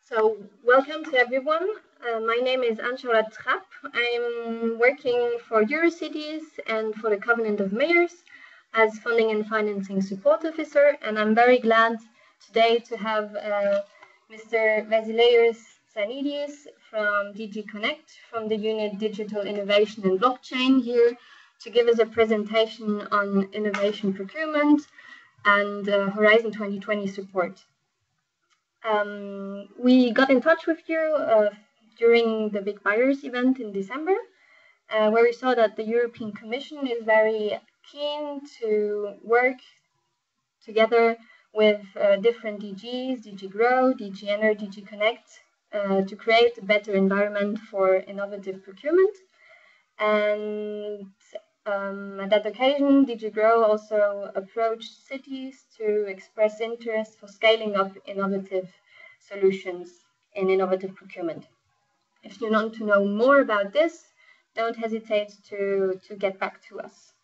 So, welcome to everyone. My name is Anne-Charlotte Trapp. I'm working for Eurocities and for the Covenant of Mayors as Funding and Financing Support Officer, and I'm very glad today to have Mr. Vasileios Tsanidis from DG Connect, from the unit Digital Innovation and Blockchain here to give us a presentation on innovation procurement and Horizon 2020 support. We got in touch with you during the Big Buyers event in December, where we saw that the European Commission is very keen to work together with different DGs, DG Grow, DG Ener, DG Connect, to create a better environment for innovative procurement. And at that occasion, DG Grow also approached cities to express interest for scaling up innovative solutions in innovative procurement. If you want to know more about this, don't hesitate to get back to us.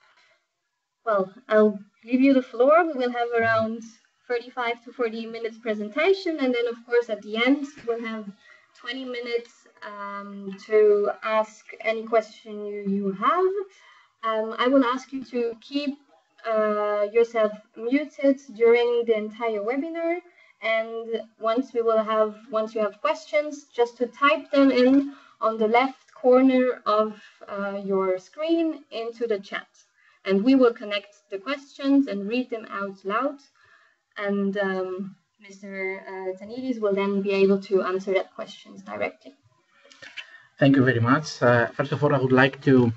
Well, I'll give you the floor. We will have around 35 to 40 minutes presentation, and then of course at the end we'll have 20 minutes to ask any question you have. I will ask you to keep yourself muted during the entire webinar, and once you have questions, just to type them in on the left corner of your screen into the chat, and we will connect the questions and read them out loud, and Mr. Tsanidis will then be able to answer that questions directly. Thank you very much. First of all, I would like to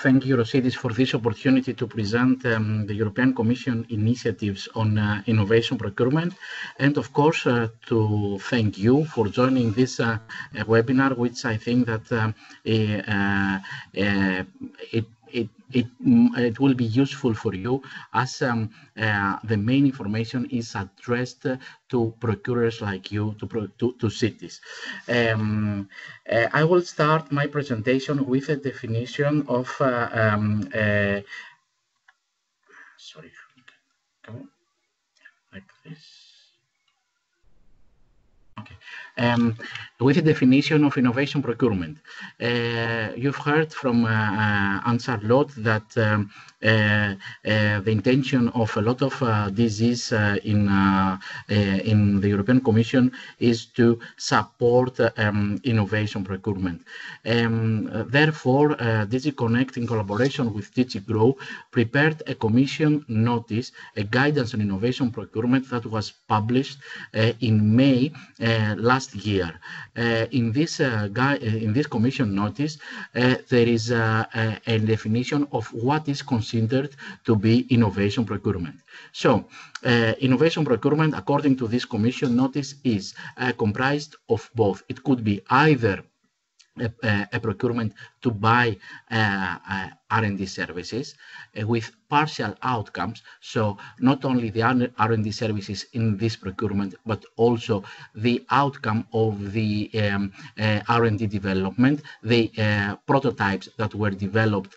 thank Eurocities for this opportunity to present the European Commission initiatives on innovation procurement, and of course to thank you for joining this webinar, which I think that it will be useful for you, as the main information is addressed to procurers like you, to cities. I will start my presentation with a definition of sorry, like this. Okay. With a definition of innovation procurement. You've heard from Anne-Charlotte that the intention of a lot of DGs in the European Commission is to support innovation procurement. Therefore, DG Connect, in collaboration with DG Grow, prepared a Commission notice, a guidance on innovation procurement that was published in May last year. In this Commission notice, there is a definition of what is considered to be innovation procurement. So, innovation procurement, according to this Commission notice, is comprised of both. It could be either a procurement to buy R&D services with partial outcomes, so not only the R&D services in this procurement, but also the outcome of the R&D development, the prototypes that were developed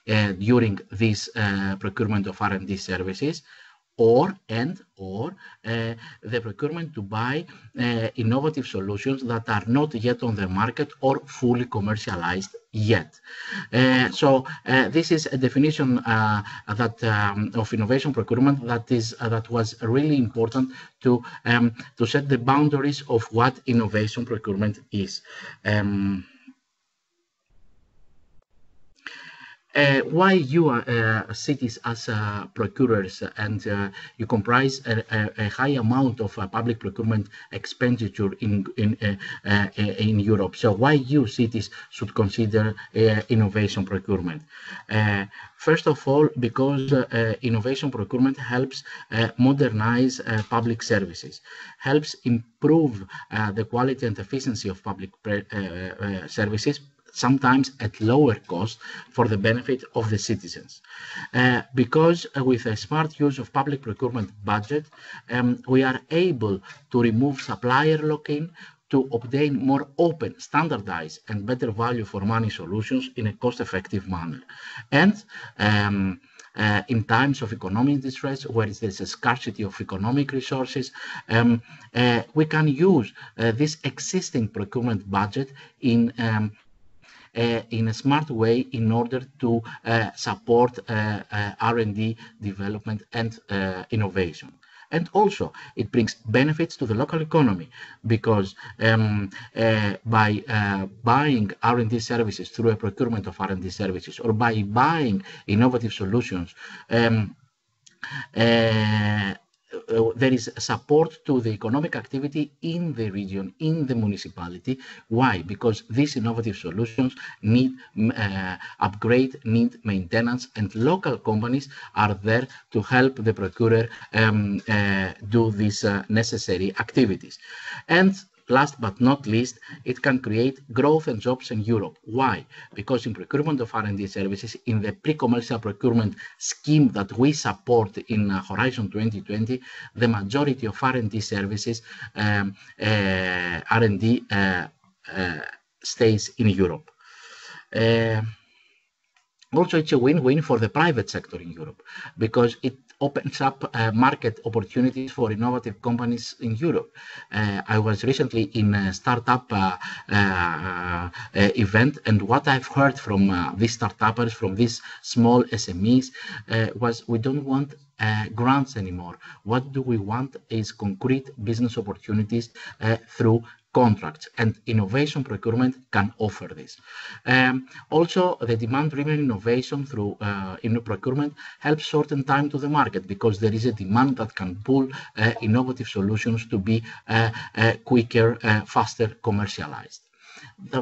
during this procurement of R&D services, or the procurement to buy innovative solutions that are not yet on the market or fully commercialized yet. So this is a definition of innovation procurement that was really important to set the boundaries of what innovation procurement is. Why you are cities as procurers, and you comprise a high amount of public procurement expenditure in Europe. So why you cities should consider innovation procurement? First of all, because innovation procurement helps modernize public services, helps improve the quality and efficiency of public services, sometimes at lower cost for the benefit of the citizens. Because with a smart use of public procurement budget, we are able to remove supplier lock-in, to obtain more open, standardized, and better value for money solutions in a cost-effective manner. And in times of economic distress, where there's a scarcity of economic resources, we can use this existing procurement budget in a smart way in order to support R&D development and innovation. And also, it brings benefits to the local economy because by buying R&D services through a procurement of R&D services, or by buying innovative solutions, there is support to the economic activity in the region, in the municipality. Why? Because these innovative solutions need upgrade, need maintenance, and local companies are there to help the procurer do these necessary activities. And last but not least, it can create growth and jobs in Europe. Why? Because in procurement of R&D services, in the pre-commercial procurement scheme that we support in Horizon 2020, the majority of R&D services, R&D stays in Europe. Also, it's a win-win for the private sector in Europe because it opens up market opportunities for innovative companies in Europe. I was recently in a startup event, and what I've heard from these startuppers, from these small SMEs, was we don't want grants anymore. What do we want is concrete business opportunities through contracts, and innovation procurement can offer this. Also, the demand-driven innovation through procurement helps shorten time to the market because there is a demand that can pull innovative solutions to be quicker, faster commercialized.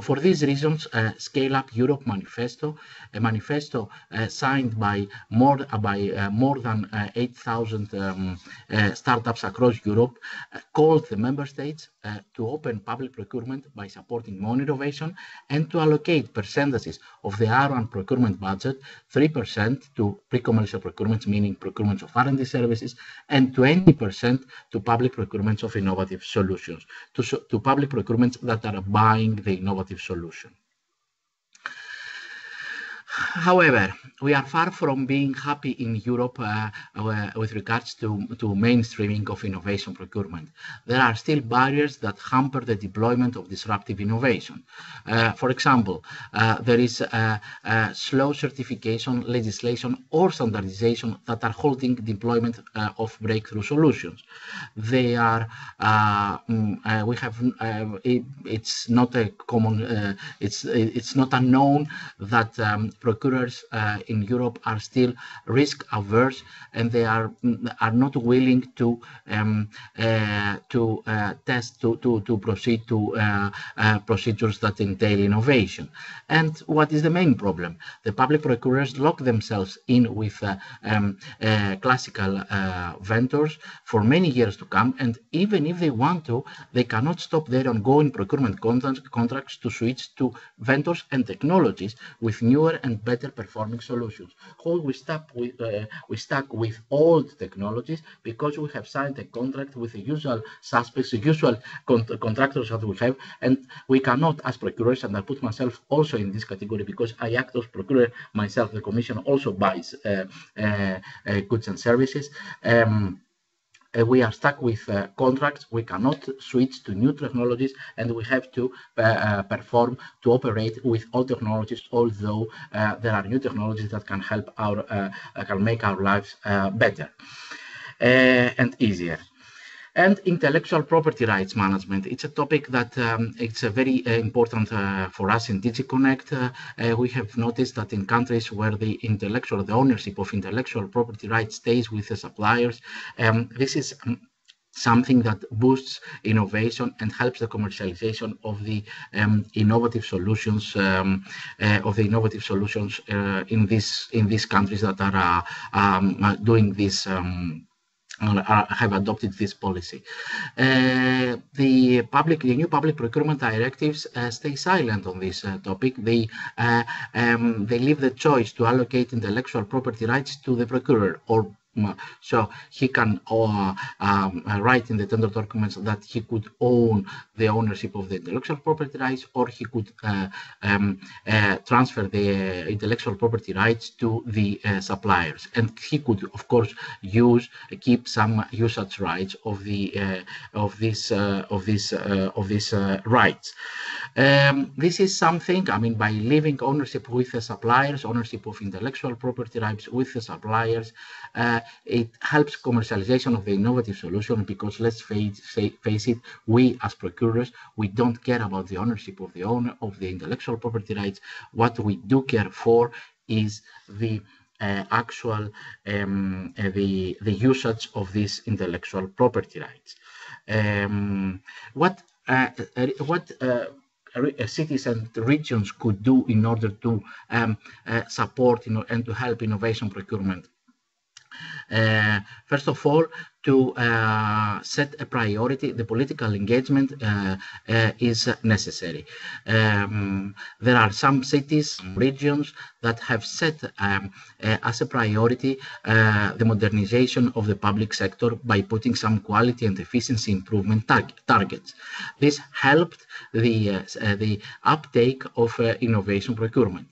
For these reasons, Scale Up Europe Manifesto, a manifesto signed by more than 8,000 startups across Europe, called the member states to open public procurement by supporting more innovation and to allocate percentages of the R1 procurement budget, 3% to pre-commercial procurements, meaning procurements of R&D services, and 20% to public procurements of innovative solutions, to public procurements that are buying the innovative solution. However, we are far from being happy in Europe with regards to mainstreaming of innovation procurement. There are still barriers that hamper the deployment of disruptive innovation. For example, there is slow certification legislation or standardization that are holding deployment of breakthrough solutions. They are, it's not a common, it's not unknown that procurers in Europe are still risk averse, and they are not willing to proceed to procedures that entail innovation. And what is the main problem? The public procurers lock themselves in with classical vendors for many years to come, and even if they want to, they cannot stop their ongoing procurement contracts to switch to vendors and technologies with newer and better performing solutions. How we stuck with old technologies because we have signed a contract with the usual suspects, the usual contractors that we have, and we cannot, as procurers, and I put myself also in this category because I act as procurer myself. The Commission also buys goods and services. We are stuck with contracts. We cannot switch to new technologies, and we have to perform to operate with old technologies, although there are new technologies that can help can make our lives better and easier. And intellectual property rights management. It's a topic that it's very important for us in DigiConnect. We have noticed that in countries where the ownership of intellectual property rights stays with the suppliers, this is something that boosts innovation and helps the commercialization of the innovative solutions in these countries that are doing this. Have adopted this policy. The new public procurement directives stay silent on this topic. They leave the choice to allocate intellectual property rights to the procurer or So he can write in the tender documents that he could own the ownership of the intellectual property rights, or he could transfer the intellectual property rights to the suppliers, and he could, of course, keep some usage rights of these rights. This is something, I mean, by leaving ownership with the suppliers, ownership of intellectual property rights with the suppliers, it helps commercialization of the innovative solution, because let's face it, we as procurers, we don't care about the ownership of the owner of the intellectual property rights. What we do care for is the actual the usage of these intellectual property rights. What cities and regions could do in order to support and to help innovation procurement. First of all, to set a priority, the political engagement is necessary. There are some cities, regions that have set as a priority the modernization of the public sector by putting some quality and efficiency improvement targets. This helped the uptake of innovation procurement.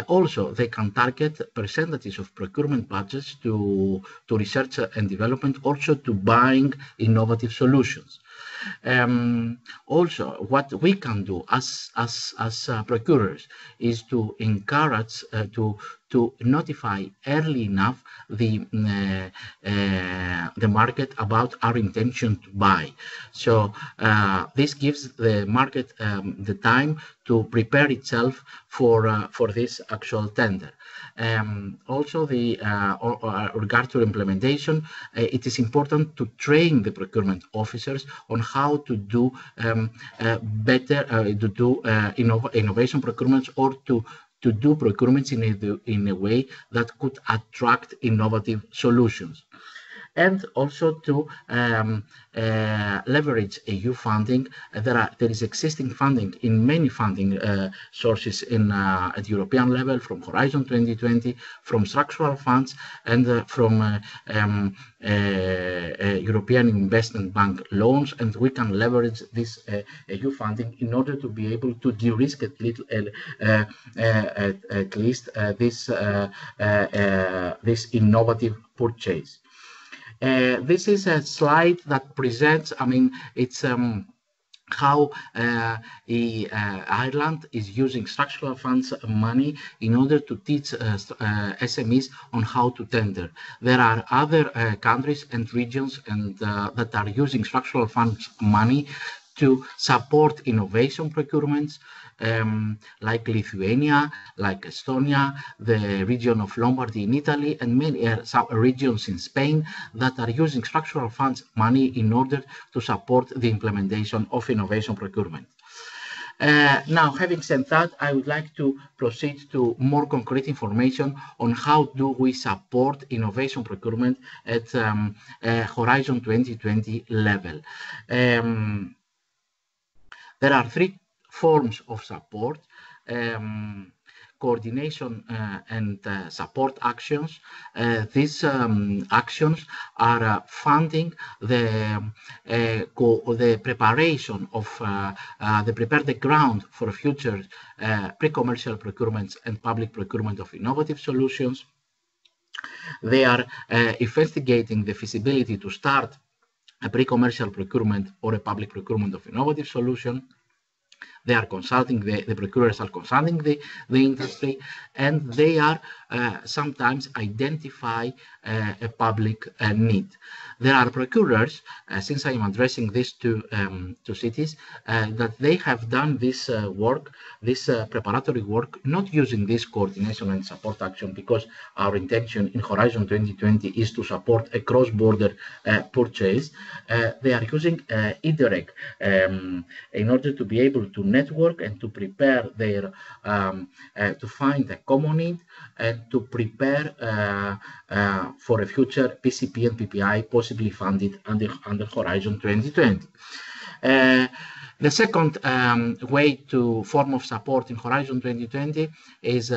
Also, they can target percentages of procurement budgets to research and development, also to buying innovative solutions. Also, what we can do as procurers is to encourage to notify early enough the market about our intention to buy. So this gives the market the time to prepare itself for this actual tender. Also, regard to implementation, it is important to train the procurement officers on how to do better, to do innovation procurements, or to do procurements in a way that could attract innovative solutions. And also to leverage EU funding. There is existing funding in many funding sources at European level, from Horizon 2020, from structural funds, and from European Investment Bank loans, and we can leverage this EU funding in order to be able to de-risk at least this innovative purchase. This is a slide that presents, I mean, it's how Ireland is using structural funds money in order to teach SMEs on how to tender. There are other countries and regions that are using structural funds money to support innovation procurements, like Lithuania, like Estonia, the region of Lombardy in Italy, and many regions in Spain that are using structural funds money in order to support the implementation of innovation procurement. Now, having said that, I would like to proceed to more concrete information on how do we support innovation procurement at Horizon 2020 level. There are three forms of support: coordination and support actions. These actions are funding the preparation of prepare the ground for future pre-commercial procurements and public procurement of innovative solutions. They are investigating the feasibility to start a pre-commercial procurement or a public procurement of innovative solution. They are consulting, the procurers are consulting the industry, and they are sometimes identify a public need. There are procurers, since I am addressing this to cities, that they have done this work, this preparatory work, not using this coordination and support action, because our intention in Horizon 2020 is to support a cross-border purchase. They are using IDEREC in order to be able to network and to prepare their, to find a common need and to prepare for a future PCP and PPI possibly funded under Horizon 2020. The second form of support in Horizon 2020 is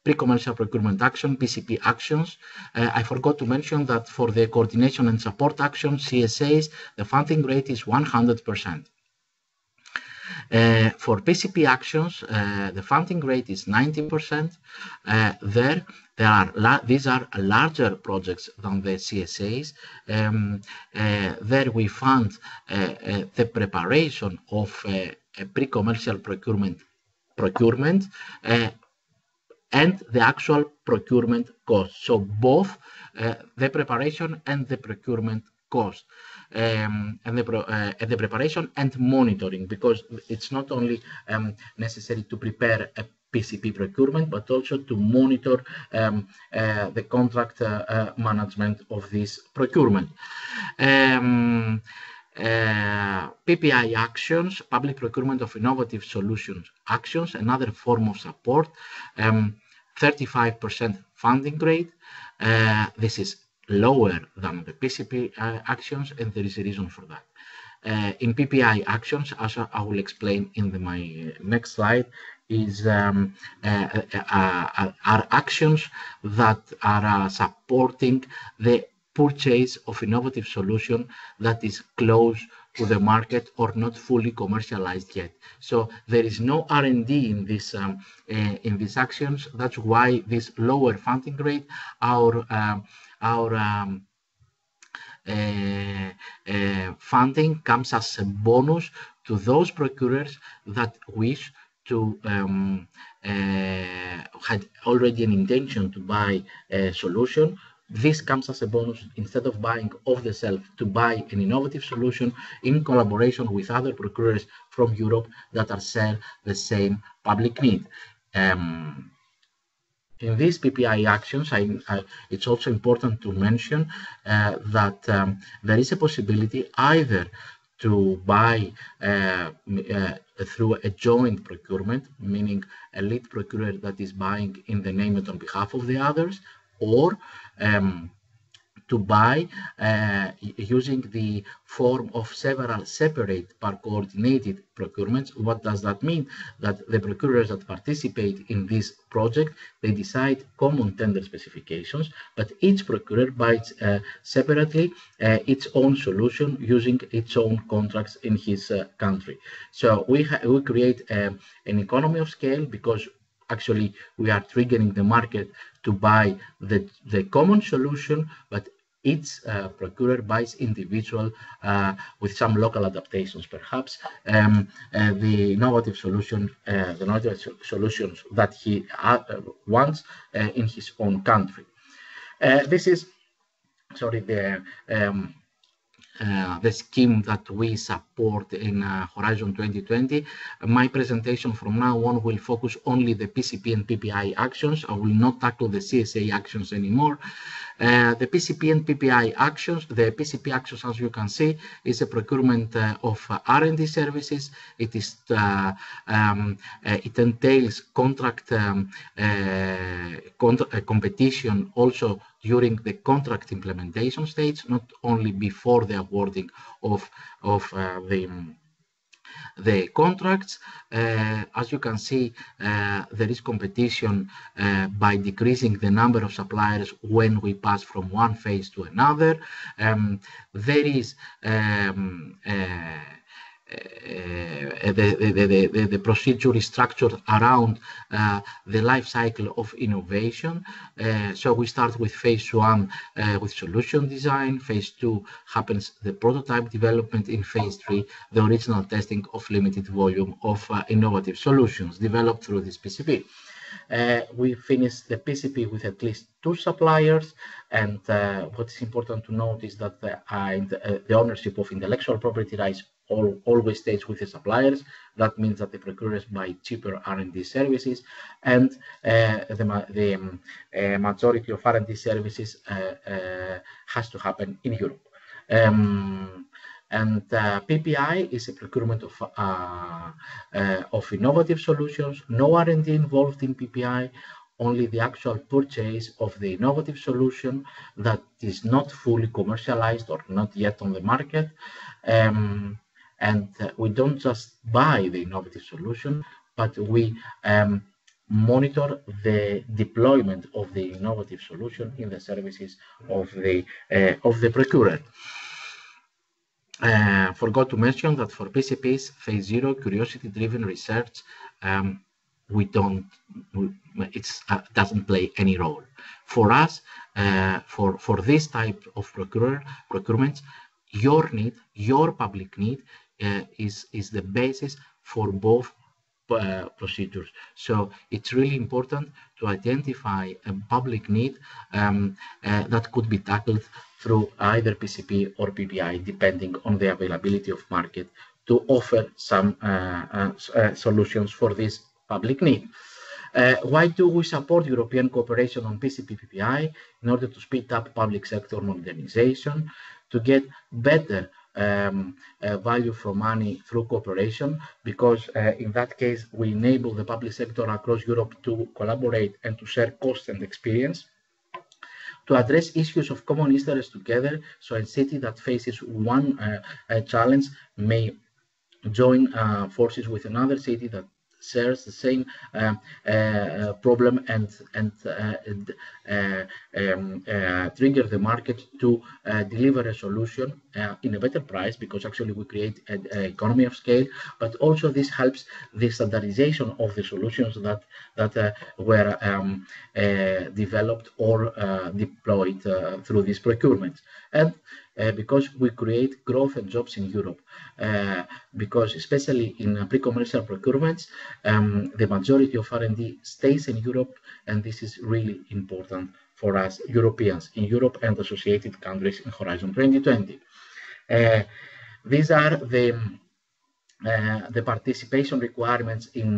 pre-commercial procurement action, PCP actions. I forgot to mention that for the coordination and support actions, CSAs, the funding rate is 100%. For PCP actions, the funding rate is 90%. These are larger projects than the CSAs. There we fund the preparation of pre-commercial procurement and the actual procurement cost. So both the preparation and the procurement cost. And the preparation and monitoring, because it's not only necessary to prepare a PCP procurement, but also to monitor the contract management of this procurement. PPI actions, public procurement of innovative solutions actions, another form of support, 35% funding rate. This is lower than the PCP actions, and there is a reason for that. In PPI actions, as I will explain in my next slide, are actions that are supporting the purchase of innovative solution that is close to the market or not fully commercialized yet. So there is no R&D in these actions. That's why this lower funding rate, our funding comes as a bonus to those procurers that wish to had already an intention to buy a solution. This comes as a bonus instead of buying off the shelf, to buy an innovative solution in collaboration with other procurers from Europe that are share the same public need. In these PPI actions, it's also important to mention that there is a possibility either to buy through a joint procurement, meaning a lead procurer that is buying in the name and on behalf of the others, or to buy using the form of several separate but coordinated procurements. What does that mean? That the procurers that participate in this project, they decide common tender specifications, but each procurer buys separately its own solution using its own contracts in his country. So we create an economy of scale, because actually we are triggering the market to buy the common solution, but each procurer buys individual with some local adaptations, perhaps, the innovative solutions that he wants in his own country. This is, sorry, the scheme that we support in Horizon 2020. My presentation from now on will focus only the PCP and PPI actions. I will not tackle the CSA actions anymore. The PCP and PPI actions, the PCP actions, as you can see, is a procurement of R&D services. It is it entails contract competition also during the contract implementation stage, not only before the awarding of the contracts. As you can see, there is competition by decreasing the number of suppliers when we pass from one phase to another. There is the procedure is structured around the life cycle of innovation. So we start with phase one with solution design. Phase two happens the prototype development. In phase three, the original testing of limited volume of innovative solutions developed through this PCP. We finish the PCP with at least 2 suppliers, and what is important to note is that the ownership of intellectual property rights always stays with the suppliers. That means that the procurers buy cheaper R&D services, and the majority of R&D services has to happen in Europe. And PPI is a procurement of innovative solutions. No R&D involved in PPI, only the actual purchase of the innovative solution that is not fully commercialized or not yet on the market. And we don't just buy the innovative solution, but we monitor the deployment of the innovative solution in the services of the procurer. Forgot to mention that for PCPs, phase 0 curiosity-driven research, it doesn't play any role. For us, for this type of procurements, your need, your public need, is the basis for both procedures. So it's really important to identify a public need that could be tackled through either PCP or PPI, depending on the availability of market, to offer some solutions for this public need. Why do we support European cooperation on PCP-PPI? In order to speed up public sector modernization, to get better value for money through cooperation, because in that case we enable the public sector across Europe to collaborate and to share cost and experience, to address issues of common interest together, so a city that faces one challenge may join forces with another city that shares the same problem and trigger the market to deliver a solution in a better price, because actually we create an economy of scale, but also this helps the standardization of the solutions that were developed or deployed through these procurements. And because we create growth and jobs in Europe, because especially in pre-commercial procurements, the majority of R&D stays in Europe, and this is really important for us Europeans in Europe and associated countries in Horizon 2020. These are the participation requirements in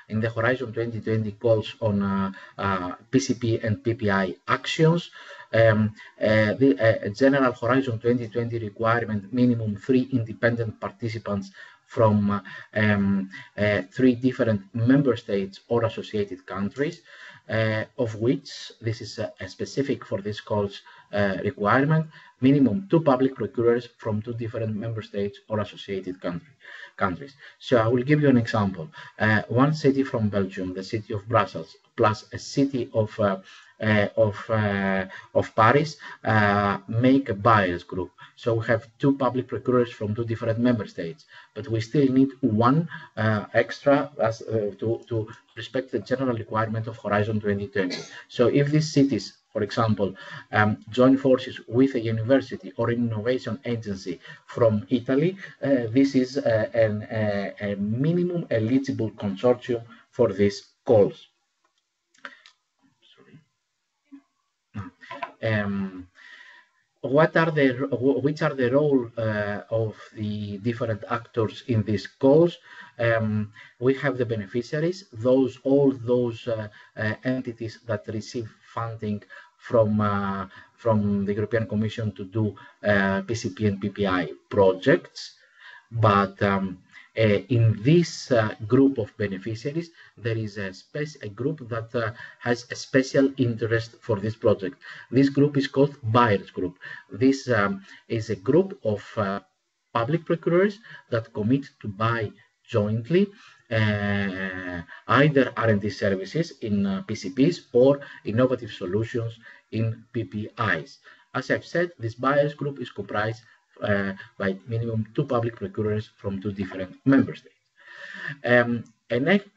the Horizon 2020 calls on PCP and PPI actions. The general Horizon 2020 requirement, minimum 3 independent participants from 3 different member states or associated countries, of which this is specific for this calls requirement, minimum 2 public procurers from 2 different member states or associated countries. So I will give you an example. One city from Belgium, the city of Brussels, plus a city of Paris make a buyers group. So we have 2 public procurers from 2 different member states, but we still need 1 extra as to respect the general requirement of Horizon 2020. So if these cities, for example, join forces with a university or an innovation agency from Italy, this is a minimum eligible consortium for these calls. Which are the role of the different actors in these calls? We have the beneficiaries, all those entities that receive funding from the European Commission to do PCP and PPI projects, but in this group of beneficiaries, there is a group that has a special interest for this project. This group is called Buyers Group. This is a group of public procurers that commit to buy jointly either R&D services in PCPs or innovative solutions in PPIs. As I've said, this Buyers Group is comprised by minimum 2 public procurers from 2 different member states.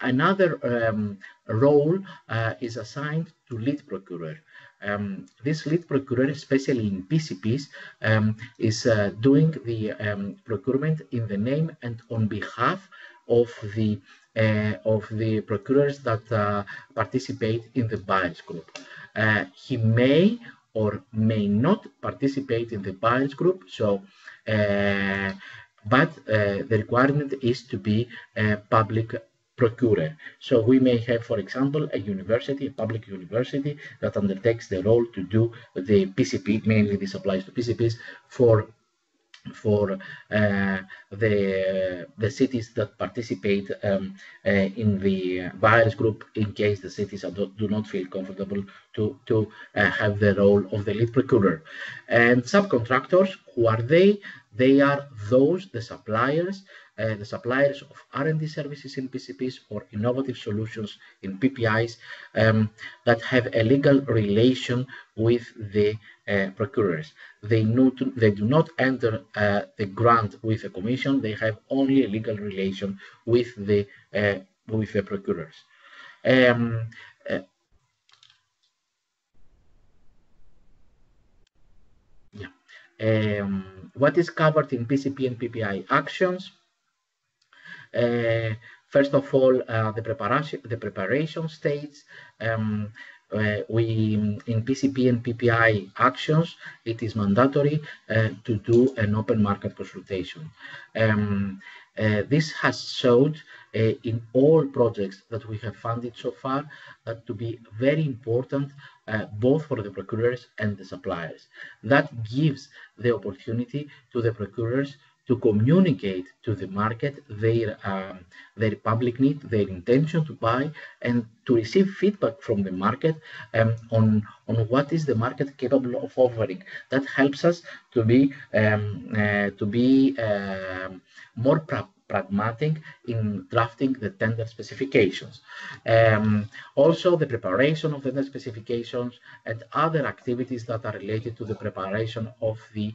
Another role is assigned to lead procurer. This lead procurer, especially in PCPs, is doing the procurement in the name and on behalf of the procurers that participate in the buyers group. He may or may not participate in the buyers group, so but the requirement is to be a public procurer. So we may have, for example, a public university that undertakes the role to do the PCP, mainly this applies to PCPs, for the cities that participate in the buyers group, in case the cities do not feel comfortable to have the role of the lead procurer. And subcontractors, who are they? They are the suppliers the suppliers of R&D services in PCPs or innovative solutions in PPIs that have a legal relation with the procurers. They do not enter the grant with the Commission. They have only a legal relation with the procurers. What is covered in PCP and PPI actions? First of all, the preparation stage. In PCP and PPI actions, it is mandatory to do an open market consultation. This has showed in all projects that we have funded so far that to be very important both for the procurers and the suppliers. That gives the opportunity to the procurers to communicate to the market their public need, their intention to buy, and to receive feedback from the market on what is the market capable of offering. That helps us to be more pragmatic in drafting the tender specifications. Also, the preparation of the tender specifications and other activities that are related to the preparation of the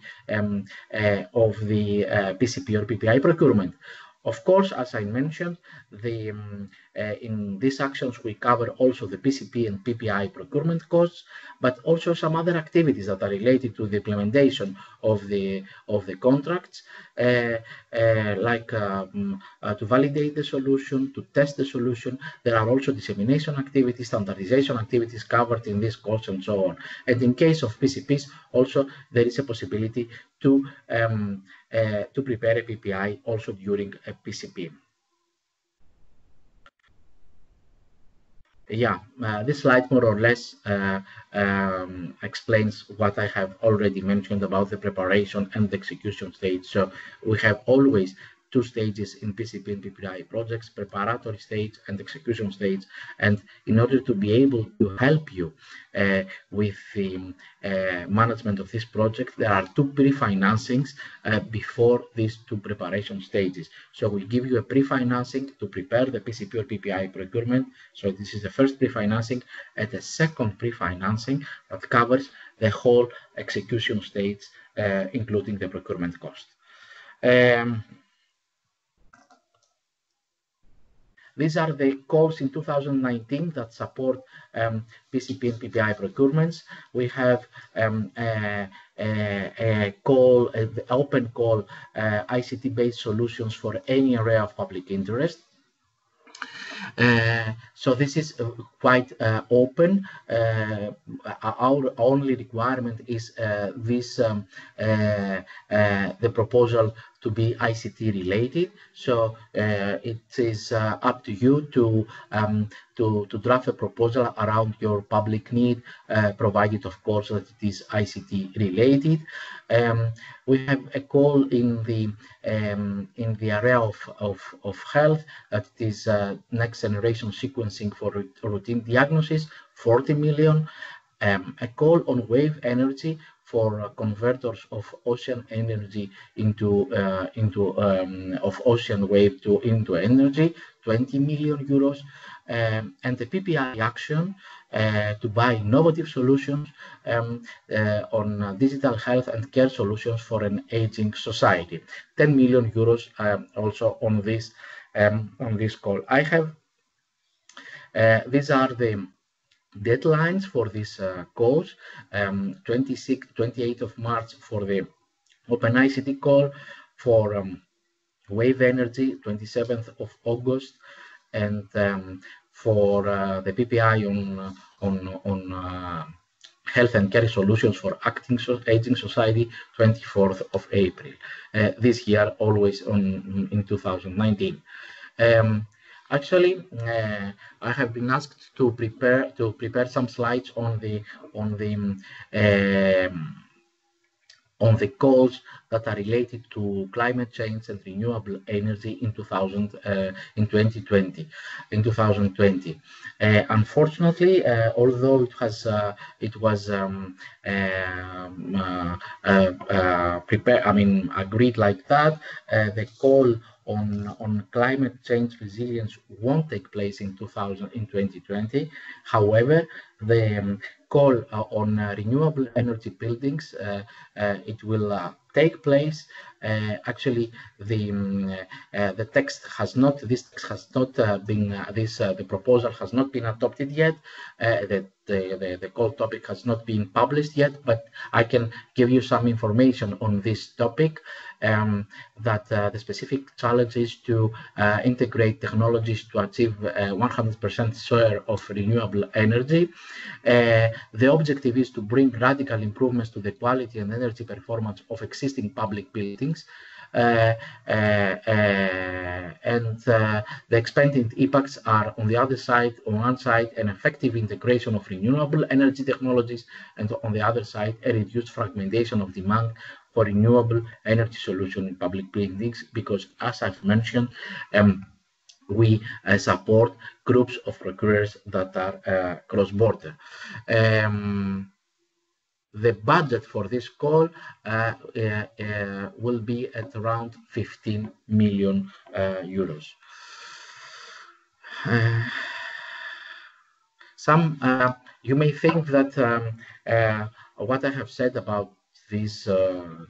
PCP or PPI procurement. Of course, as I mentioned, in these actions we cover also the PCP and PPI procurement costs, but also some other activities that are related to the implementation of the contracts, like to validate the solution, to test the solution. There are also dissemination activities, standardization activities covered in this course, and so on. And in case of PCPs, also there is a possibility to prepare a PPI also during a PCP. Yeah, this slide more or less explains what I have already mentioned about the preparation and the execution stage. So we have always two stages in PCP and PPI projects, preparatory stage and execution stage. And in order to be able to help you with the management of this project, there are two pre-financings before these two preparation stages. So we give you a pre-financing to prepare the PCP or PPI procurement. So this is the first pre-financing, and the second pre-financing that covers the whole execution stage, including the procurement cost. These are the calls in 2019 that support PCP and PPI procurements. We have a call, an open call, ICT-based solutions for any area of public interest. So this is quite open. Our only requirement is the proposal to be ICT related. So it is up to you to draft a proposal around your public need, provided of course that it is ICT related. We have a call in the area of health, that is next generation sequencing for routine diagnosis, 40 million. A call on wave energy for converters of ocean energy into ocean wave into energy, 20 million euros, and the PPI action to buy innovative solutions on digital health and care solutions for an aging society, 10 million euros also on this call. I have these are the deadlines for this calls, 28th of March for the Open ICT call, for wave energy 27th of August, and for the PPI on health and care solutions for aging society 24th of April. This year always in 2019. Actually, I have been asked to prepare some slides on the calls that are related to climate change and renewable energy in 2020. Unfortunately, although it was agreed like that, the call on climate change resilience won't take place in 2020. However, the call on renewable energy buildings, it will take place. Actually, the text has not. This text has not been. The proposal has not been adopted yet. The call topic has not been published yet. But I can give you some information on this topic. That the specific challenge is to integrate technologies to achieve 100% share of renewable energy. The objective is to bring radical improvements to the quality and energy performance of existing public buildings. And the expected impacts are on one side, an effective integration of renewable energy technologies, and on the other side, a reduced fragmentation of demand for renewable energy solution in public buildings, because as I've mentioned, we support groups of procurers that are cross-border. The budget for this call will be at around 15 million euros. You may think that what I have said about these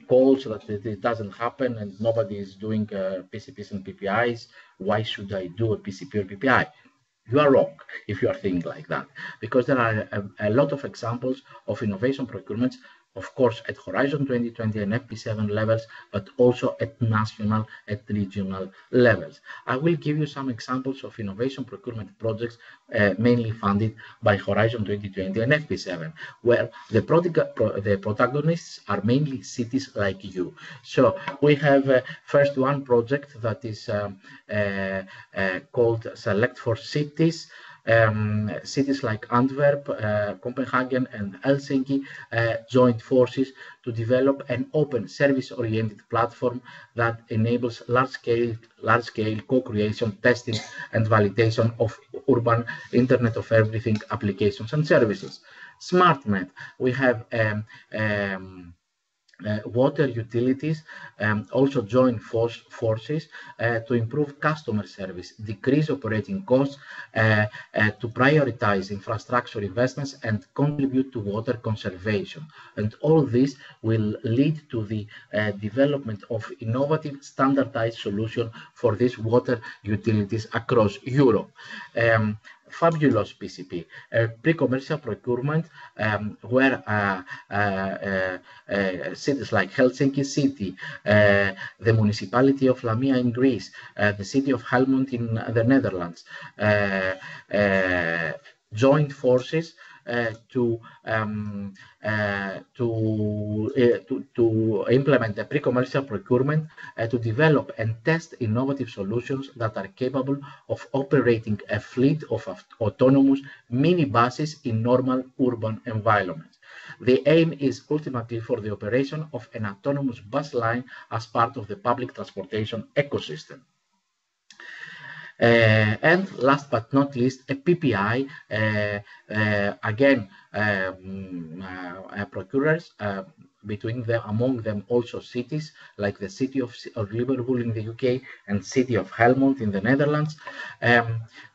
calls, that it doesn't happen and nobody is doing PCPs and PPIs, why should I do a PCP or PPI? You are wrong if you are thinking like that, because there are a lot of examples of innovation procurements, of course, at Horizon 2020 and FP7 levels, but also at national, at regional levels. I will give you some examples of innovation procurement projects mainly funded by Horizon 2020 and FP7, where the protagonists are mainly cities like you. So we have first one project that is called Select for Cities. Cities like Antwerp, Copenhagen, and Helsinki joined forces to develop an open service-oriented platform that enables large-scale co-creation, testing, and validation of urban Internet of Everything applications and services. SmartNet, we have water utilities also join forces to improve customer service, decrease operating costs, to prioritize infrastructure investments, and contribute to water conservation. And all this will lead to the development of innovative standardized solution for these water utilities across Europe. Fabulous PCP, pre-commercial procurement, where cities like Helsinki City, the municipality of Lamia in Greece, the city of Helmond in the Netherlands, joined forces to implement the pre-commercial procurement to develop and test innovative solutions that are capable of operating a fleet of autonomous minibuses in normal urban environments. The aim is ultimately for the operation of an autonomous bus line as part of the public transportation ecosystem. And last but not least, a PPI, again, procurers, among them also cities like the city of Liverpool in the UK and city of Helmond in the Netherlands,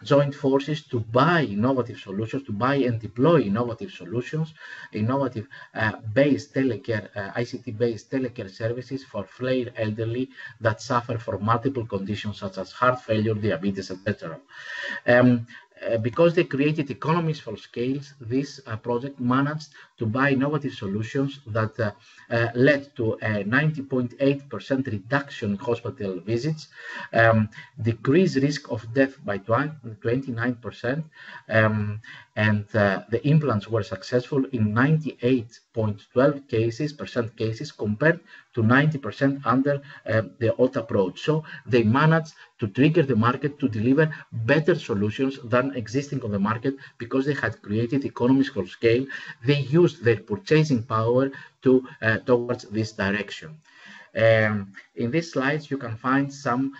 joined forces to buy innovative solutions, to buy and deploy innovative solutions, innovative ICT-based telecare services for frail elderly that suffer from multiple conditions such as heart failure, diabetes, etc. Because they created economies for scale, this project managed to buy innovative solutions that led to a 90.8% reduction in hospital visits, decreased risk of death by 29%, and the implants were successful in 98.12% cases compared to 90% under the old approach. So they managed to trigger the market to deliver better solutions than existing on the market because they had created economies of scale. They used their purchasing power towards this direction. In these slides, you can find some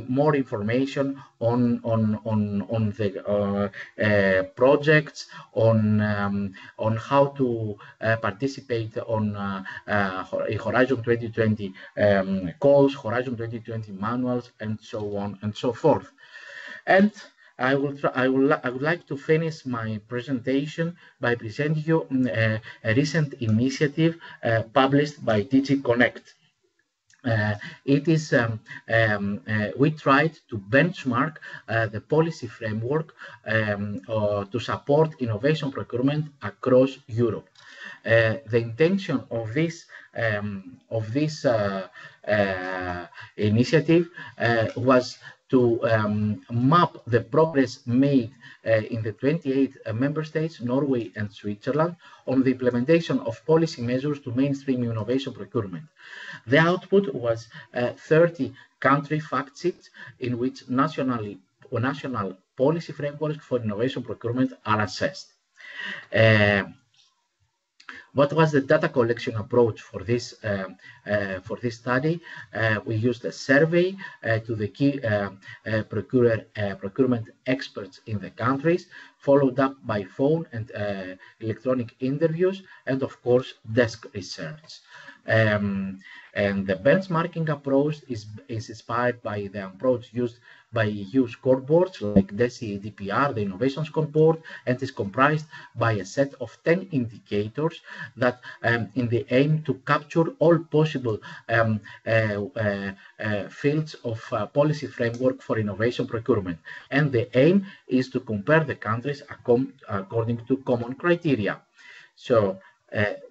more information on the projects, on how to participate on Horizon 2020 calls, Horizon 2020 manuals, and so on and so forth. And I would like to finish my presentation by presenting you a recent initiative published by DG Connect. It is we tried to benchmark the policy framework to support innovation procurement across Europe. The intention of this initiative was to map the progress made in the 28 member states, Norway and Switzerland, on the implementation of policy measures to mainstream innovation procurement. The output was 30 country fact sheets in which national policy frameworks for innovation procurement are assessed. What was the data collection approach for this study? We used a survey to the key procurement experts in the countries, followed up by phone and electronic interviews, and of course desk research. And the benchmarking approach is inspired by the approach used by EU scoreboards like DESI DPR, the Innovation Scoreboard, and is comprised by a set of 10 indicators that in the aim to capture all possible fields of policy framework for innovation procurement. And the aim is to compare the countries according to common criteria. So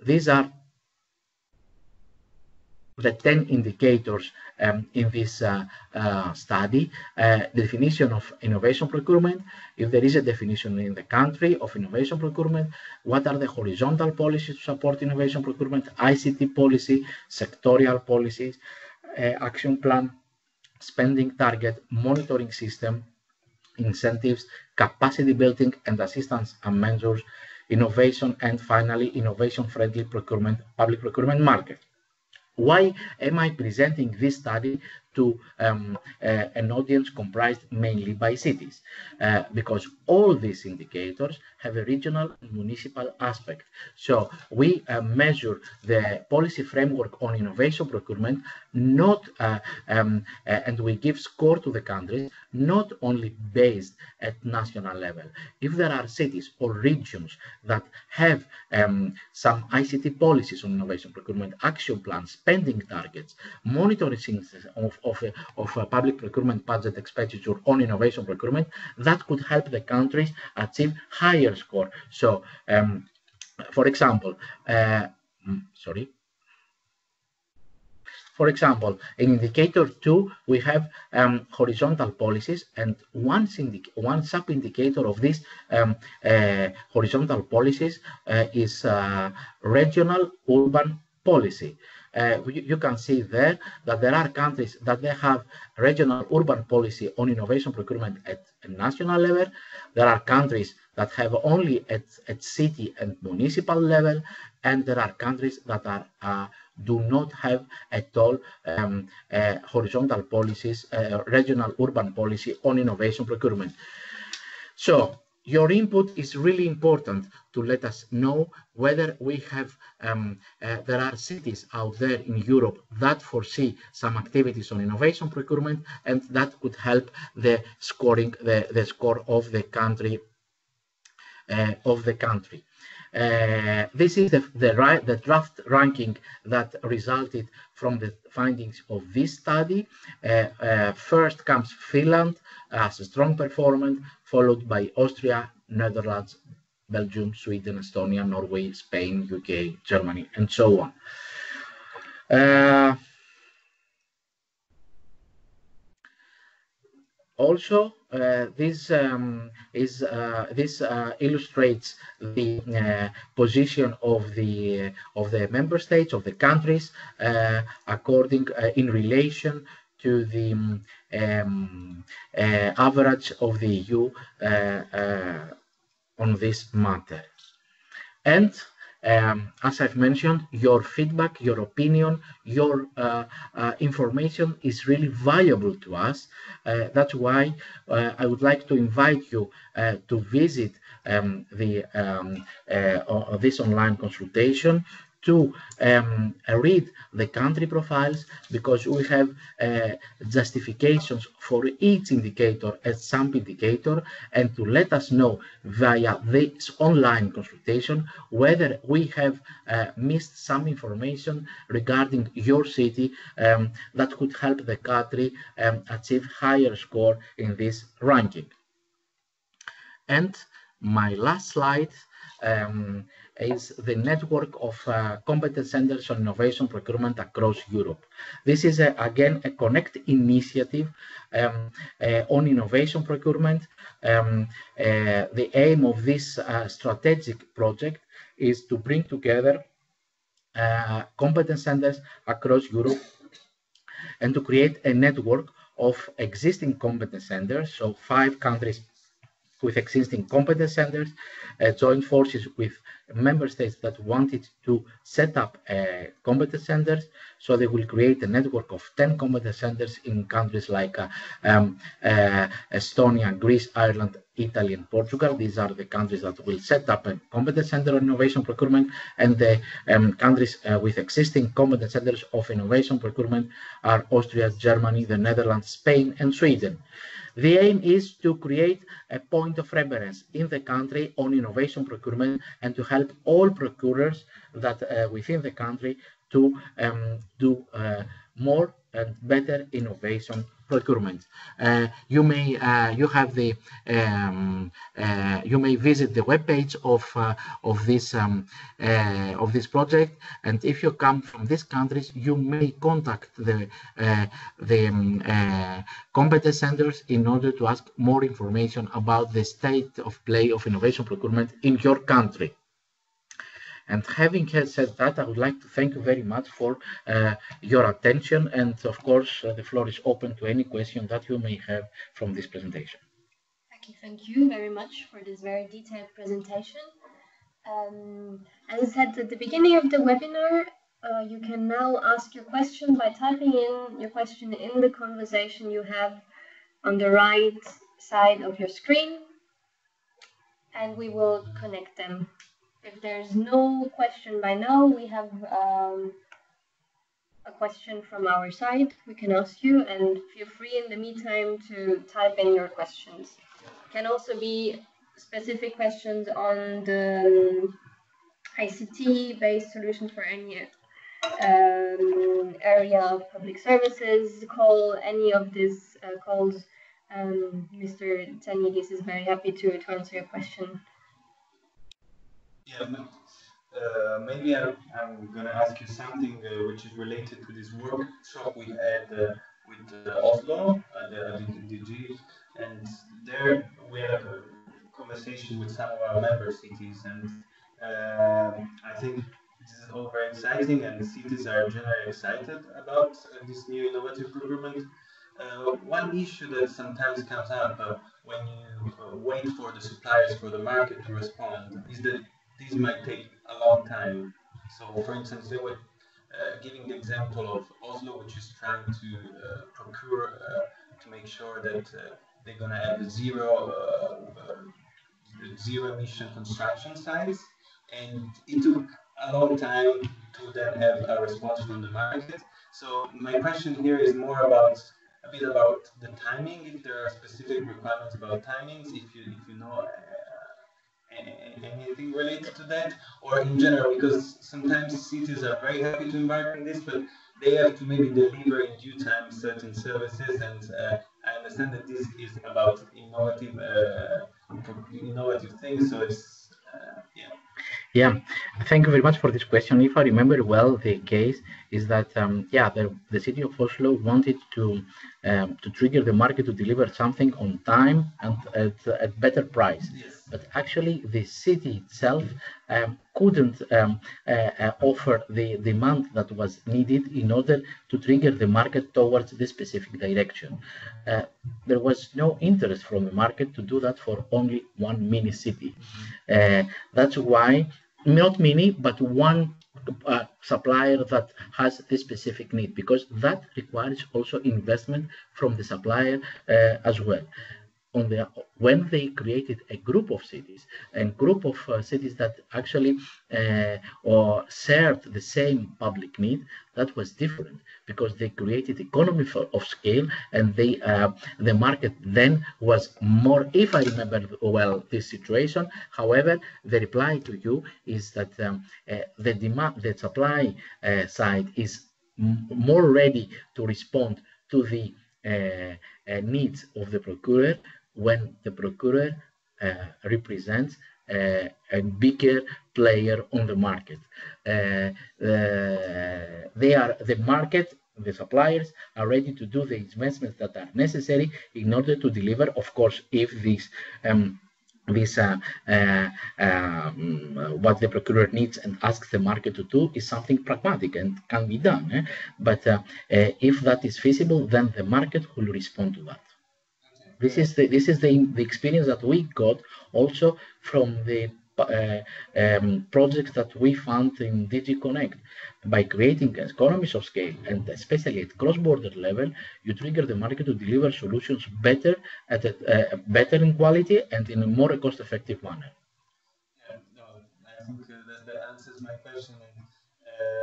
these are the 10 indicators in this study. The definition of innovation procurement, if there is a definition in the country of innovation procurement, what are the horizontal policies to support innovation procurement, ICT policy, sectorial policies, action plan, spending target, monitoring system, incentives, capacity building and assistance and measures, innovation, and finally innovation-friendly procurement, public procurement market. Why am I presenting this study to an audience comprised mainly by cities? Because all these indicators have a regional and municipal aspect. So we measure the policy framework on innovation procurement, not and we give score to the countries, not only based at national level. If there are cities or regions that have some ICT policies on innovation procurement, action plans, spending targets, monitoring of public procurement budget expenditure on innovation procurement, that could help the countries achieve higher score. So, for example, in indicator 2, we have horizontal policies, and one sub-indicator of these horizontal policies is regional urban policy. You can see there that there are countries that they have regional urban policy on innovation procurement at a national level. There are countries that have only at city and municipal level, and there are countries that are do not have at all horizontal policies, regional urban policy on innovation procurement. So your input is really important to let us know whether we have, there are cities out there in Europe that foresee some activities on innovation procurement, and that could help the scoring, the score of the country. This is the draft ranking that resulted from the findings of this study. First comes Finland as a strong performance, followed by Austria, Netherlands, Belgium, Sweden, Estonia, Norway, Spain, UK, Germany, and so on. Also, this illustrates the position of the member states, of the countries, according in relation to the average of the EU on this matter. And As I've mentioned, your feedback, your opinion, your information is really valuable to us. That's why I would like to invite you to visit this online consultation, to read the country profiles, because we have justifications for each indicator as sub indicator, and to let us know via this online consultation whether we have missed some information regarding your city that could help the country achieve higher score in this ranking. And my last slide is the network of competence centers on innovation procurement across Europe. This is again a Connect initiative on innovation procurement. The aim of this strategic project is to bring together competence centers across Europe and to create a network of existing competence centers, so 5 countries with existing competence centers, join forces with member states that wanted to set up competence centers. So they will create a network of 10 competence centers in countries like Estonia, Greece, Ireland, Italy, and Portugal. These are the countries that will set up a competence center on innovation procurement, and the countries with existing competence centers of innovation procurement are Austria, Germany, the Netherlands, Spain, and Sweden. The aim is to create a point of reference in the country on innovation procurement and to help all procurers that within the country to do more and better innovation procurement. You may visit the webpage of this project, and if you come from these countries, you may contact the competence centers in order to ask more information about the state of play of innovation procurement in your country. And having said that, I would like to thank you very much for your attention. And of course, the floor is open to any question that you may have from this presentation. Thank you very much for this very detailed presentation. As I said at the beginning of the webinar, you can now ask your question by typing in your question in the conversation you have on the right side of your screen, and we will connect them. If there's no question by now, we have a question from our side we can ask you, and feel free in the meantime to type in your questions. It can also be specific questions on the ICT-based solution for any area of public services. Call any of these calls. Mr. Tsanidis is very happy to answer your question. Yeah, maybe I'm going to ask you something which is related to this workshop we had with Oslo at the DG, and there we had a conversation with some of our member cities, and I think this is all very exciting, and the cities are generally excited about this new innovative procurement. One issue that sometimes comes up when you wait for the suppliers, for the market to respond, is that this might take a long time. So, for instance, they were giving the example of Oslo, which is trying to procure to make sure that they're going to have zero emission construction sites, and it took a long time to then have a response from the market. So my question here is more about a bit about the timing, if there are specific requirements about timings, if you know anything related to that, or in general, because sometimes cities are very happy to embark on this, but they have to maybe deliver in due time certain services, and I understand that this is about innovative things, so it's yeah. Yeah, thank you very much for this question. If I remember well, the case is that the city of Oslo wanted to trigger the market to deliver something on time and at better price. Yes. But actually, the city itself couldn't offer the demand that was needed in order to trigger the market towards this specific direction. There was no interest from the market to do that for only one mini city. That's why not many, but one supplier that has a specific need, because that requires also investment from the supplier as well. When they created a group of cities and group of cities that actually or served the same public need, that was different because they created economy of scale, and they the market then was more, if I remember well this situation. However, the reply to you is that the demand, the supply side is more ready to respond to the needs of the procurer when the procurer represents a bigger player on the market. They are the market, the suppliers are ready to do the investments that are necessary in order to deliver, of course, if this what the procurer needs and asks the market to do is something pragmatic and can be done. But if that is feasible, then the market will respond to that. This is the experience that we got also from the projects that we found in DG Connect. By creating economies of scale, and especially at cross-border level, you trigger the market to deliver solutions better at better in quality and in a more cost-effective manner. Yeah, no, I think that answers my question.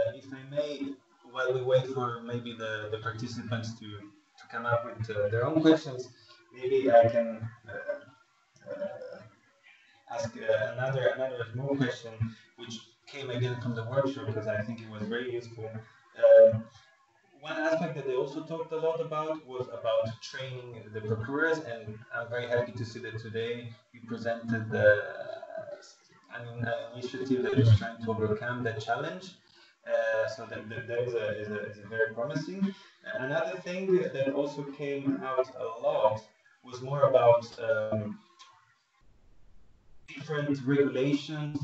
And if I may, while we wait for maybe the participants to come up with their own questions, maybe I can ask another small question, which came again from the workshop because I think it was very useful. One aspect that they also talked a lot about was about training the procurers, and I'm very happy to see that today you presented an initiative that is trying to overcome that challenge. So that is very promising. Another thing that also came out a lot was more about different regulations,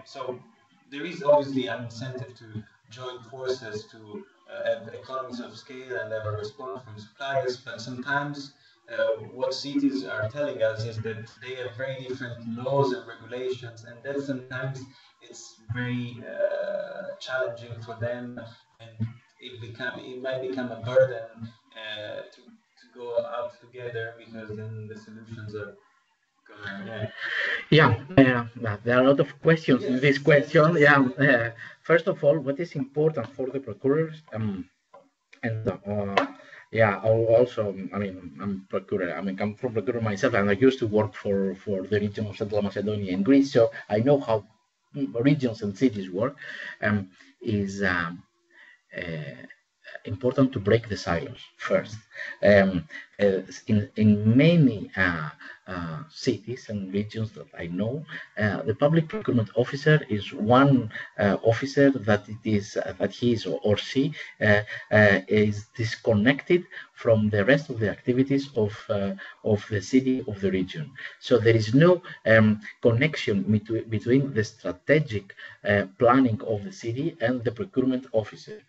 so there is obviously an incentive to join forces to have economies of scale and have a response from suppliers, but sometimes what cities are telling us is that they have very different laws and regulations, and that sometimes it's very challenging for them, and it might become a burden to go out together, because then the solutions are there are a lot of questions in this question. First of all, what is important for the procurers, also, I'm procurer. I'm from procurer myself, and I used to work for the region of Central Macedonia in Greece, so I know how regions and cities work. Is important to break the silos first. In many cities and regions that I know, the public procurement officer is one officer that he or she is disconnected from the rest of the activities of the city, of the region. So there is no connection between the strategic planning of the city and the procurement officer,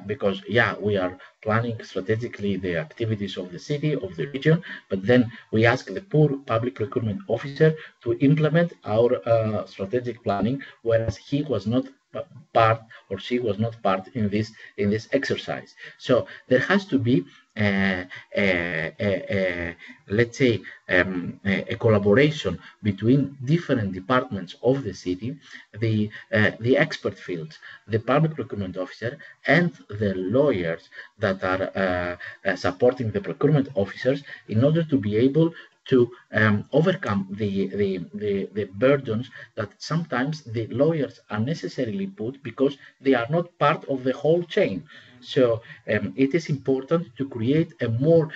because we are planning strategically the activities of the city, of the region, but then we ask the poor public procurement officer to implement our strategic planning, whereas he was not part, or she was not part in this exercise. So there has to be let's say a collaboration between different departments of the city, the expert fields, the public procurement officer, and the lawyers that are supporting the procurement officers, in order to be able to overcome the burdens that sometimes the lawyers unnecessarily put, because they are not part of the whole chain. So it is important to create a more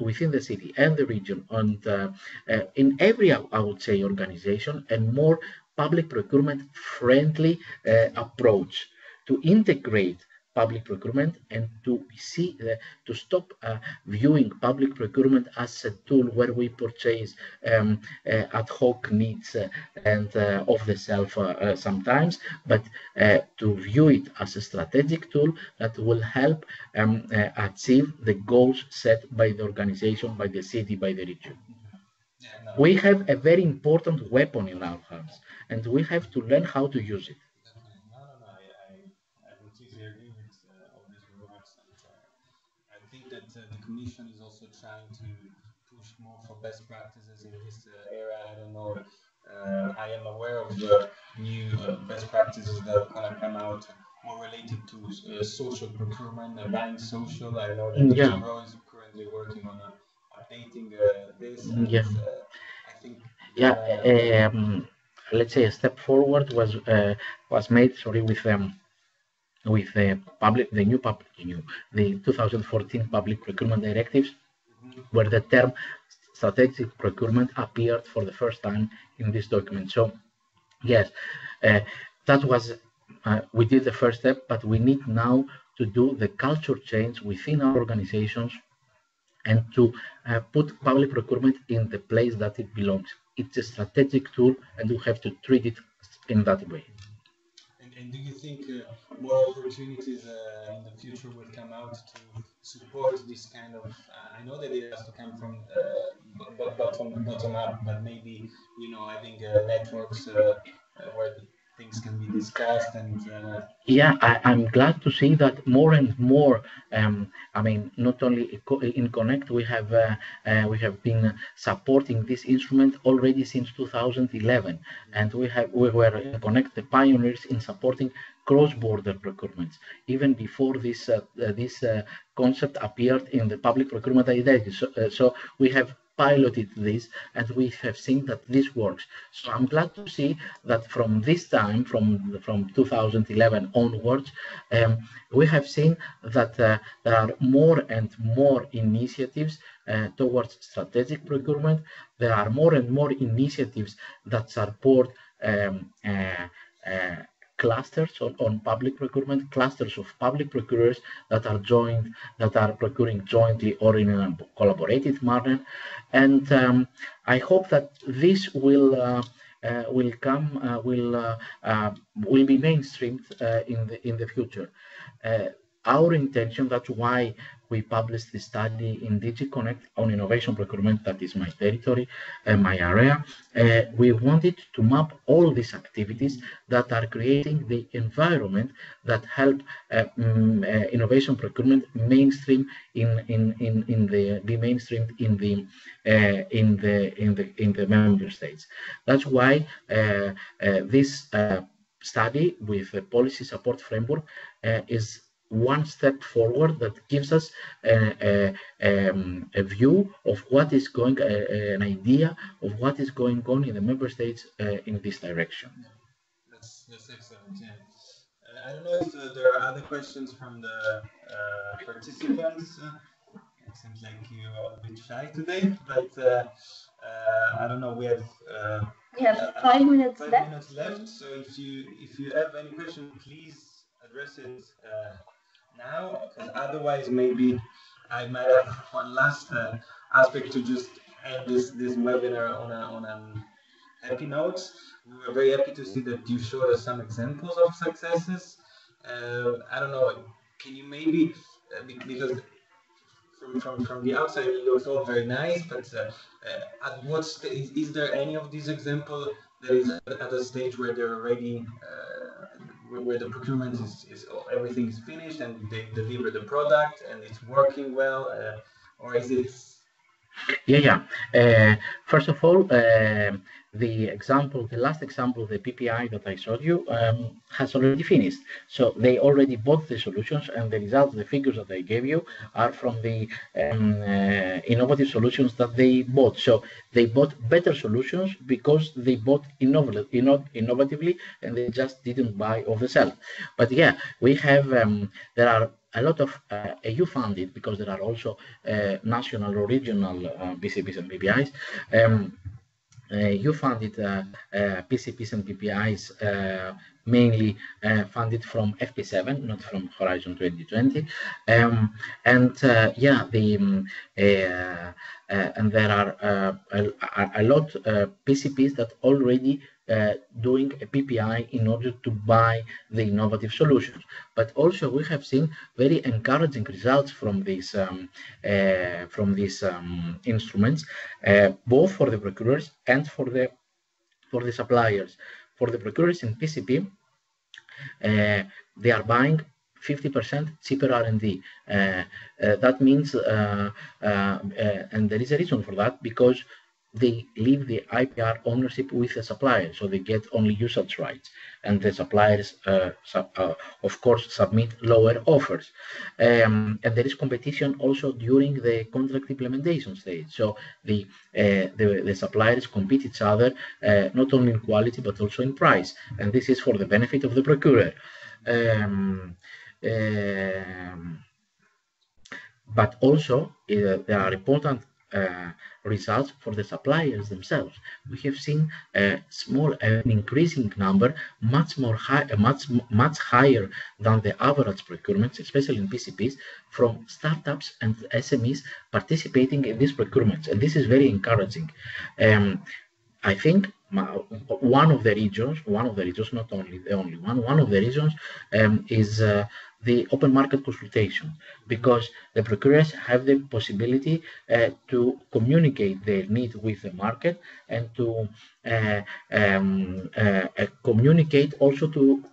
within the city and the region, and in every, I would say, organization, a more public procurement friendly approach to integrate public procurement, and to stop viewing public procurement as a tool where we purchase ad hoc needs and off the shelf sometimes, but to view it as a strategic tool that will help achieve the goals set by the organization, by the city, by the region. Yeah, no, We have a very important weapon in our hands, and we have to learn how to use it. definitely. No. I completely agree with all these remarks, and I think that the Commission is also trying to push more for best practices in this era. I don't know. I am aware of new best practices that are gonna come out more related to social procurement, buying social. I know that Yeah, DigiGrow is currently working on updating this, and yeah, I think they're yeah. gonna. Let's say a step forward was made. Sorry, with the 2014 Public Procurement Directives, Mhm. where the term strategic procurement appeared for the first time in this document. So yes, uh, that was we did the first step, but we need now to do the culture change within our organizations and to put public procurement in the place that it belongs. It's a strategic tool, and we have to treat it in that way. And do you think more opportunities in the future will come out to support this kind of? I know that it has to come from bottom up, but maybe having networks where things can be discussed and. Yeah, I'm glad to see that more and more. I mean, not only in Connect, we have been supporting this instrument already since 2011, and we were in Connect the pioneers in supporting cross-border procurements even before this concept appeared in the public procurement identity. So we have piloted this and we have seen that this works. So I'm glad to see that from this time, from 2011 onwards, we have seen that there are more and more initiatives towards strategic procurement. There are more and more initiatives that support uh, clusters on public procurement, clusters of public procurers that are procuring jointly or in a collaborative manner. And I hope that this will come will be mainstreamed in the future. Uh, our intention, that's why we published the study in DigiConnect on innovation procurement, that is my territory, my area. We wanted to map all these activities that are creating the environment that help innovation procurement mainstream in the be mainstreamed in the member states. That's why this study with a policy support framework is one step forward that gives us a view of what is going, an idea of what is going on in the member states in this direction. Yeah, that's excellent. Yeah. I don't know if there are other questions from the participants. It seems like you are a bit shy today, but I don't know. We have 5 minutes 5 minutes left. left. So if you have any question, please address it now, because otherwise maybe I might have one last aspect to just end this webinar on a happy note. We were very happy to see that you showed us some examples of successes. I don't know. Can you maybe because from the outside it looks all very nice, but at what stage is there any of these example that is at a stage where they're already where the procurement is everything is finished and they deliver the product and it's working well, or is it? Yeah, yeah. First of all, the last example, the PPI that I showed you, has already finished. So they already bought the solutions, and the results, the figures that I gave you, are from the innovative solutions that they bought. So they bought better solutions because they bought innovatively, and they just didn't buy off the shelf. But yeah, we have there are a lot of EU funded, because there are also national or regional PCPs and PPIs. You funded PCPs and PPIs mainly funded from FP7, not from Horizon 2020. And yeah, and there are a lot PCPs that already doing a PPI in order to buy the innovative solutions. But also we have seen very encouraging results from these instruments, both for the procurers and for the suppliers. For the procurers in PCP, they are buying 50% cheaper R&D. That means, and there is a reason for that, because they leave the IPR ownership with the supplier, so they get only usage rights, and the suppliers, of course, submit lower offers. And there is competition also during the contract implementation stage. So the suppliers compete each other, not only in quality but also in price, and this is for the benefit of the procurer. But also there are important results for the suppliers themselves. We have seen a an increasing number, much higher than the average procurements, especially in PCPs, from startups and SMEs participating in these procurements, and this is very encouraging. I think one of the regions, not only the only one of the regions is the open market consultation, because the procurers have the possibility to communicate their need with the market and to communicate also to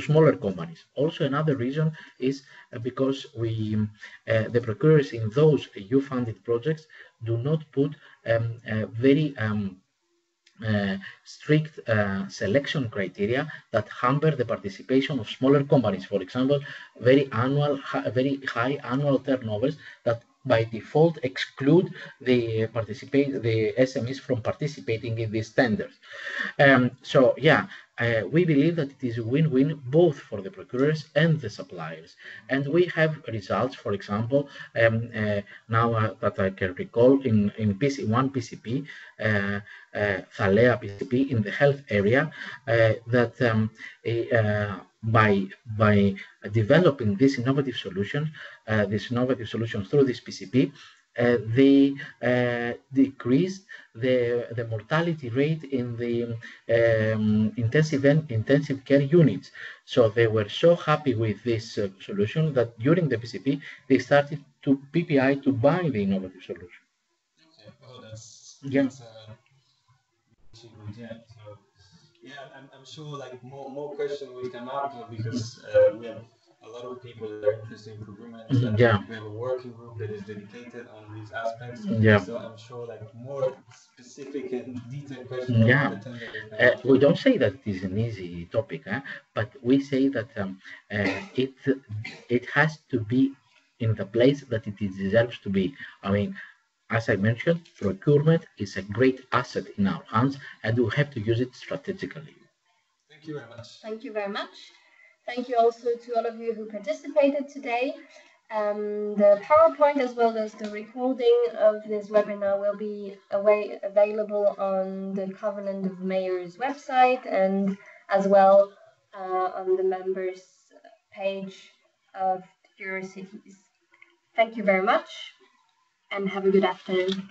smaller companies. Also, another reason is because the procurers in those EU-funded projects do not put very strict selection criteria that hamper the participation of smaller companies. For example, very high annual turnovers that by default exclude the SMEs from participating in these tenders. So yeah, we believe that it is a win-win both for the procurers and the suppliers. And we have results, for example, now that I can recall, in one PCP, Thalea PCP in the health area, that by developing these innovative solutions through this PCP, they decreased the mortality rate in the intensive care units. So they were so happy with this solution that during the PCP they started to PPI to buy the innovative solution. Okay. Oh, that's yeah. So yeah, I'm sure like more questions will come up because we have a lot of people that are interested in procurement. And yeah. We have a working group that is dedicated on these aspects. Yeah. So I'm sure like more specific and detailed questions yeah. on the tender will come up. We don't say that it is an easy topic, but we say that it has to be in the place that it deserves to be. I mean, as I mentioned, procurement is a great asset in our hands, and we have to use it strategically. Thank you very much. Thank you very much. Thank you also to all of you who participated today. The PowerPoint as well as the recording of this webinar will be available on the Covenant of Mayors website and as well on the members page of Eurocities. Thank you very much and have a good afternoon.